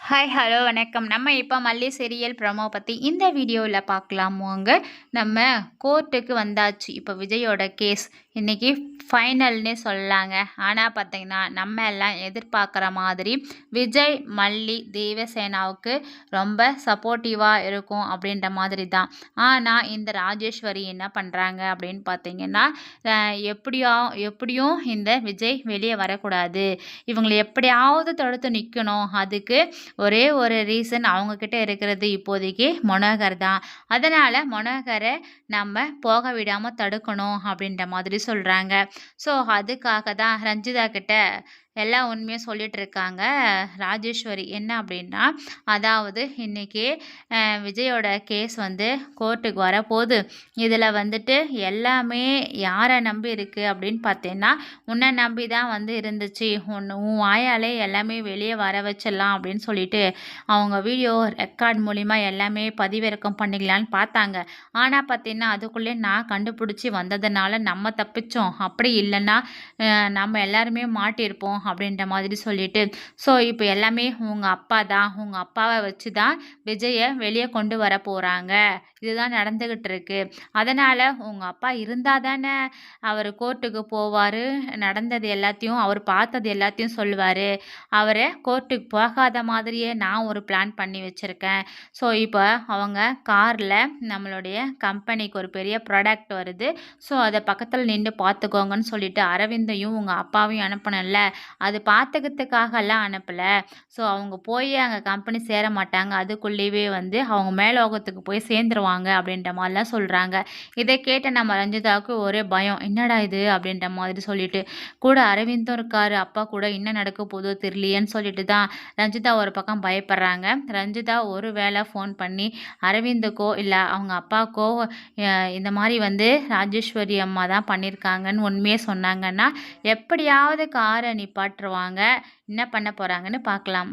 Hi hello வணக்கம். நம்ம இப்போ மல்லி சீரியல் ப்ரோமோ பற்றி இந்த வீடியோவில் பார்க்கலாமோங்க. நம்ம கோர்ட்டுக்கு வந்தாச்சு. இப்போ விஜயோட கேஸ் இன்றைக்கி ஃபைனல்னே சொல்லலாங்க. ஆனால் பார்த்தீங்கன்னா நம்ம எல்லாம் எதிர்பார்க்குற மாதிரி விஜய் மல்லி தேவசேனாவுக்கு ரொம்ப சப்போர்ட்டிவாக இருக்கும் அப்படின்ற மாதிரி தான். ஆனால் இந்த ராஜேஸ்வரி என்ன பண்ணுறாங்க அப்படின்னு பார்த்தீங்கன்னா, எப்படியும் இந்த விஜய் வெளியே வரக்கூடாது, இவங்களை எப்படியாவது தடுத்து நிற்கணும். அதுக்கு ஒரே ஒரு ரீசன் அவங்கக்கிட்ட இருக்கிறது இப்போதைக்கு மனோகர் தான். அதனால் மனோகரை நம்ம போக விடாமல் தடுக்கணும் அப்படின்ற மாதிரி சொல்கிறாங்க. ஸோ அதுக்காக தான் ரஞ்சிதா கிட்ட எல்லா உண்மையும் சொல்லிட்டு இருக்காங்க ராஜேஸ்வரி. என்ன அப்படின்னா, அதாவது இன்றைக்கி விஜயோட கேஸ் வந்து கோர்ட்டுக்கு வரப்போகுது. இதில் வந்துட்டு எல்லாமே யாரை நம்பி இருக்குது அப்படின்னு பார்த்தீங்கன்னா, உன்னை நம்பி தான் வந்து இருந்துச்சு. உன் வாயாலே எல்லாமே வெளியே வர வச்சிடலாம் அப்படின்னு சொல்லிட்டு அவங்க வீடியோ ரெக்கார்ட் மூலிமா எல்லாமே பதிவிறக்கம் பண்ணிக்கலான்னு பார்த்தாங்க. ஆனால் பார்த்தீங்கன்னா அதுக்குள்ளே நான் கண்டுபிடிச்சி வந்ததுனால நம்ம தப்பிச்சோம். அப்படி இல்லைன்னா நம்ம எல்லாருமே மாட்டியிருப்போம் அப்படின்ற மாதிரி சொல்லிட்டு, ஸோ இப்போ எல்லாமே உங்கள் அப்பா தான், உங்கள் அப்பாவை வச்சு தான் விஜயை வெளியே கொண்டு வர போகிறாங்க. இதுதான் நடந்துக்கிட்டு இருக்கு. அதனால் உங்கள் அப்பா இருந்தால் தானே அவர் கோர்ட்டுக்கு போவார், நடந்தது எல்லாத்தையும் அவர் பார்த்தது எல்லாத்தையும் சொல்லுவார். அவரை கோர்ட்டுக்கு போகாத மாதிரியே நான் ஒரு பிளான் பண்ணி வச்சுருக்கேன். ஸோ இப்போ அவங்க காரில் நம்மளுடைய கம்பெனிக்கு ஒரு பெரிய ப்ராடக்ட் வருது, ஸோ அதை பக்கத்தில் நின்று பார்த்துக்கோங்கன்னு சொல்லிட்டு அரவிந்தையும் உங்கள் அப்பாவையும் அனுப்பணும்ல, அது பார்த்துக்கிறதுக்காகலாம் அனுப்பலை. ஸோ அவங்க போய் அங்கே கம்பெனி சேர மாட்டாங்க, அதுக்குள்ளேயே வந்து அவங்க மேலோகத்துக்கு போய் சேர்ந்துருவாங்க அப்படின்ற மாதிரிலாம் சொல்கிறாங்க. இதை கேட்ட நம்ம ரஞ்சிதாவுக்கு ஒரே பயம், என்னடா இது அப்படின்ற மாதிரி சொல்லிட்டு, கூட அரவிந்தும் இருக்கார், அப்பா கூட என்ன நடக்க போதோ தெரியலையேன்னு சொல்லிட்டு தான் ரஞ்சிதா ஒரு பக்கம் பயப்படுறாங்க. ரஞ்சிதா ஒரு வேளை ஃபோன் பண்ணி அரவிந்துக்கோ இல்லை அவங்க அப்பாவுக்கோ இந்த மாதிரி வந்து ராஜேஸ்வரி அம்மா தான் பண்ணியிருக்காங்கன்னு உண்மையே சொன்னாங்கன்னா எப்படியாவது காரை நிப்பாட்டுருவாங்க. என்ன பண்ண போகிறாங்கன்னு பார்க்கலாம்.